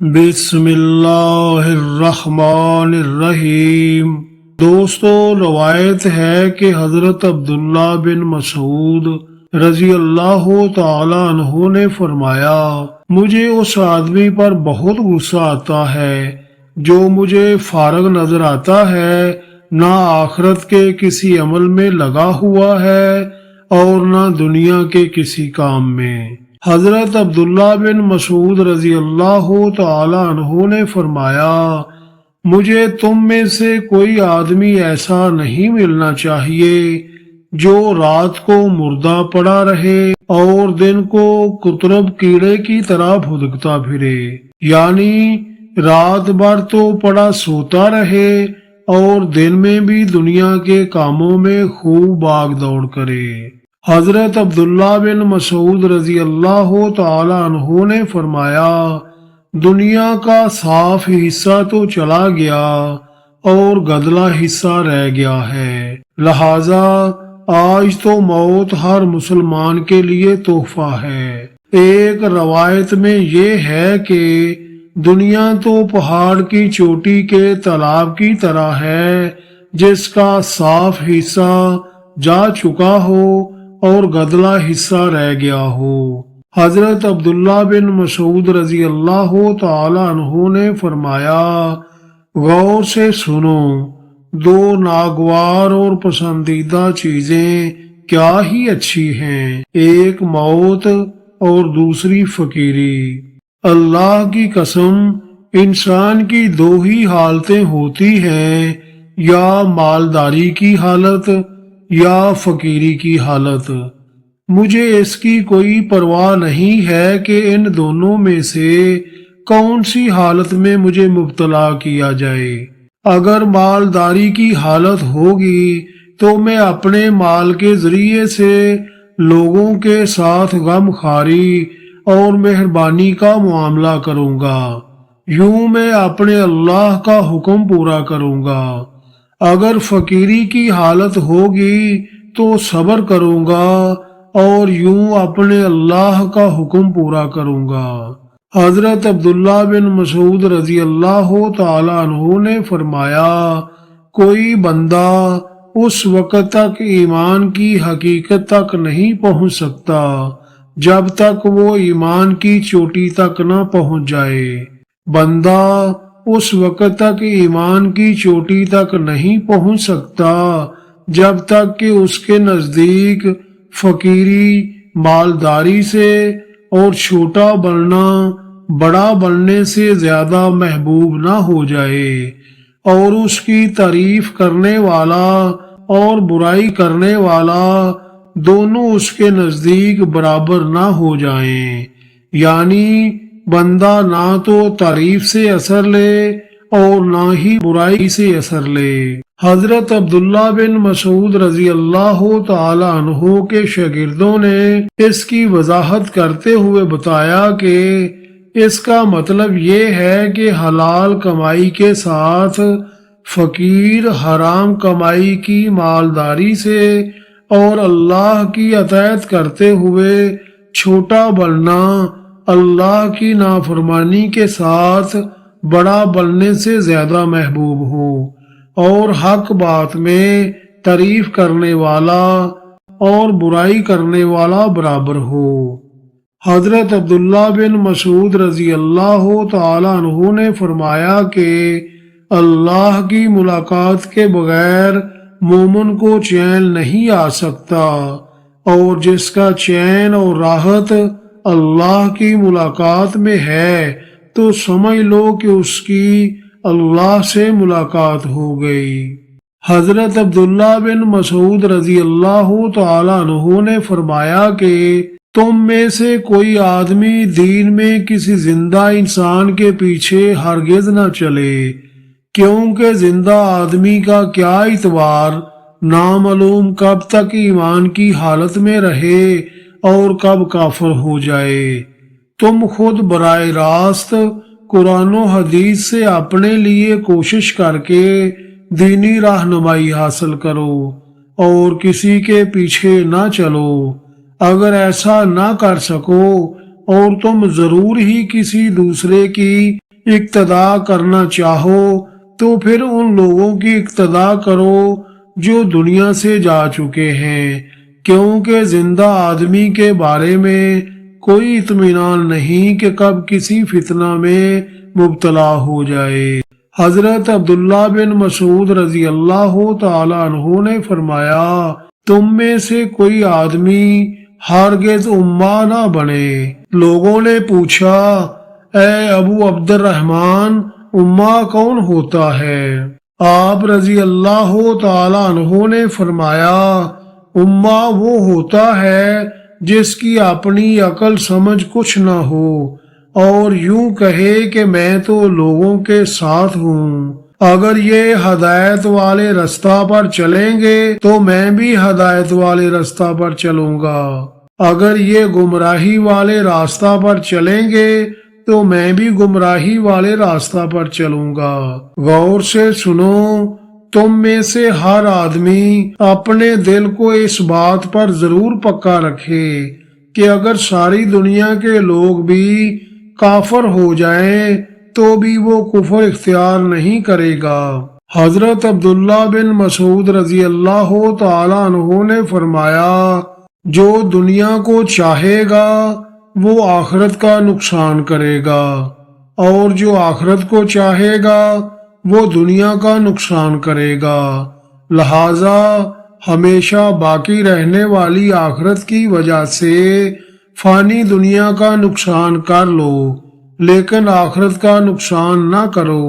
بسم اللہ الرحمن الرحیم۔ دوستو، روایت ہے کہ حضرت عبداللہ بن مسعود رضی اللہ تعالی عنہ نے فرمایا، مجھے اس آدمی پر بہت غصہ آتا ہے جو مجھے فارغ نظر آتا ہے، نہ آخرت کے کسی عمل میں لگا ہوا ہے اور نہ دنیا کے کسی کام میں۔ حضرت عبداللہ بن مسعود رضی اللہ تعالی عنہ نے فرمایا، مجھے تم میں سے کوئی آدمی ایسا نہیں ملنا چاہیے جو رات کو مردہ پڑا رہے اور دن کو قطرب کیڑے کی طرح بھٹکتا پھرے، یعنی رات بھر تو پڑا سوتا رہے اور دن میں بھی دنیا کے کاموں میں خوب بھاگ دوڑ کرے۔ حضرت عبداللہ بن مسعود رضی اللہ تعالی عنہ نے فرمایا، دنیا کا صاف حصہ تو چلا گیا اور گدلا حصہ رہ گیا ہے، لہذا آج تو موت ہر مسلمان کے لیے تحفہ ہے۔ ایک روایت میں یہ ہے کہ دنیا تو پہاڑ کی چوٹی کے تالاب کی طرح ہے جس کا صاف حصہ جا چکا ہو اور گدلا حصہ رہ گیا ہو۔ حضرت عبداللہ بن مسعود رضی اللہ تعالی عنہ نے فرمایا، غور سے سنو، دو ناگوار اور پسندیدہ چیزیں کیا ہی اچھی ہیں، ایک موت اور دوسری فقیری۔ اللہ کی قسم، انسان کی دو ہی حالتیں ہوتی ہیں، یا مالداری کی حالت یا فقیری کی حالت۔ مجھے اس کی کوئی پرواہ نہیں ہے کہ ان دونوں میں سے کون سی حالت میں مجھے مبتلا کیا جائے۔ اگر مالداری کی حالت ہوگی تو میں اپنے مال کے ذریعے سے لوگوں کے ساتھ غم خواری اور مہربانی کا معاملہ کروں گا، یوں میں اپنے اللہ کا حکم پورا کروں گا۔ اگر فقیری کی حالت ہوگی تو صبر کروں گا اور یوں اپنے اللہ کا حکم پورا کروں گا۔ حضرت عبداللہ بن مسعود رضی اللہ تعالی عنہ نے فرمایا، کوئی بندہ اس وقت تک ایمان کی حقیقت تک نہیں پہنچ سکتا جب تک وہ ایمان کی چوٹی تک نہ پہنچ جائے۔ بندہ اس وقت تک ایمان کی چوٹی تک نہیں پہنچ سکتا جب تک کہ اس کے نزدیک فقیری مالداری سے اور چھوٹا بننا بڑا بننے سے زیادہ محبوب نہ ہو جائے، اور اس کی تعریف کرنے والا اور برائی کرنے والا دونوں اس کے نزدیک برابر نہ ہو جائیں، یعنی بندہ نہ تو تعریف سے اثر لے اور نہ ہی برائی سے اثر لے۔ حضرت عبداللہ بن مسعود رضی اللہ تعالی عنہ کے شاگردوں نے اس کی وضاحت کرتے ہوئے بتایا کہ اس کا مطلب یہ ہے کہ حلال کمائی کے ساتھ فقیر حرام کمائی کی مالداری سے اور اللہ کی اطاعت کرتے ہوئے چھوٹا بننا اللہ کی نافرمانی کے ساتھ بڑا بننے سے زیادہ محبوب ہو، اور حق بات میں تعریف کرنے والا اور برائی کرنے والا برابر ہو۔ حضرت عبداللہ بن مسعود رضی اللہ تعالی عنہ نے فرمایا کہ اللہ کی ملاقات کے بغیر مومن کو چین نہیں آ سکتا، اور جس کا چین اور راحت اللہ کی ملاقات میں ہے تو سمجھ لو کہ اس کی اللہ سے ملاقات ہو گئی۔ حضرت عبداللہ بن مسعود رضی اللہ تعالی عنہ نے فرمایا کہ تم میں سے کوئی آدمی دین میں کسی زندہ انسان کے پیچھے ہرگز نہ چلے، کیونکہ زندہ آدمی کا کیا اعتبار نامعلوم کب تک ایمان کی حالت میں رہے اور کب کافر ہو جائے۔ تم خود براہ راست قرآن و حدیث سے اپنے لیے کوشش کر کے دینی رہنمائی حاصل کرو اور کسی کے پیچھے نہ چلو۔ اگر ایسا نہ کر سکو اور تم ضرور ہی کسی دوسرے کی اقتدا کرنا چاہو تو پھر ان لوگوں کی اقتدا کرو جو دنیا سے جا چکے ہیں، کیونکہ زندہ آدمی کے بارے میں کوئی اطمینان نہیں کہ کب کسی فتنہ میں مبتلا ہو جائے۔ حضرت عبداللہ بن مسعود رضی اللہ تعالی عنہ نے فرمایا، تم میں سے کوئی آدمی ہرگز امہ نہ بنے۔ لوگوں نے پوچھا، اے ابو عبد الرحمن، امہ کون ہوتا ہے؟ آپ رضی اللہ تعالی عنہ نے فرمایا، امہ وہ ہوتا ہے جس کی اپنی عقل سمجھ کچھ نہ ہو اور یوں کہے کہ میں تو لوگوں کے ساتھ ہوں، اگر یہ ہدایت والے رستہ پر چلیں گے تو میں بھی ہدایت والے رستہ پر چلوں گا، اگر یہ گمراہی والے راستہ پر چلیں گے تو میں بھی گمراہی والے راستہ پر چلوں گا۔ غور سے سنو، تم میں سے ہر آدمی اپنے دل کو اس بات پر ضرور پکا رکھے کہ اگر ساری دنیا کے لوگ بھی کافر ہو جائیں تو بھی وہ کفر اختیار نہیں کرے گا۔ حضرت عبداللہ بن مسعود رضی اللہ تعالی عنہ نے فرمایا، جو دنیا کو چاہے گا وہ آخرت کا نقصان کرے گا، اور جو آخرت کو چاہے گا وہ دنیا کا نقصان کرے گا، لہذا ہمیشہ باقی رہنے والی آخرت کی وجہ سے فانی دنیا کا نقصان کر لو لیکن آخرت کا نقصان نہ کرو۔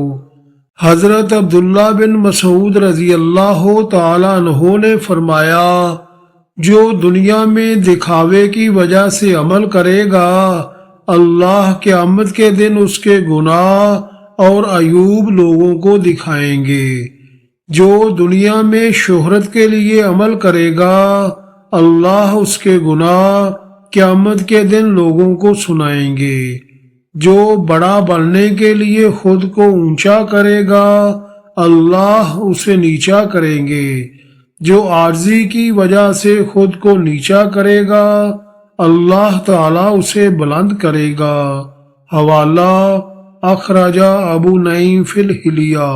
حضرت عبداللہ بن مسعود رضی اللہ تعالی عنہ نے فرمایا، جو دنیا میں دکھاوے کی وجہ سے عمل کرے گا، اللہ قیامت کے دن اس کے گناہ اور عیوب لوگوں کو دکھائیں گے۔ جو دنیا میں شہرت کے لیے عمل کرے گا، اللہ اس کے گناہ قیامت کے دن لوگوں کو سنائیں گے۔ جو بڑا بننے کے لیے خود کو اونچا کرے گا، اللہ اسے نیچا کریں گے۔ جو عاجزی کی وجہ سے خود کو نیچا کرے گا، اللہ تعالیٰ اسے بلند کرے گا۔ حوالہ اخرجہ ابو نعیم فی الحلیہ۔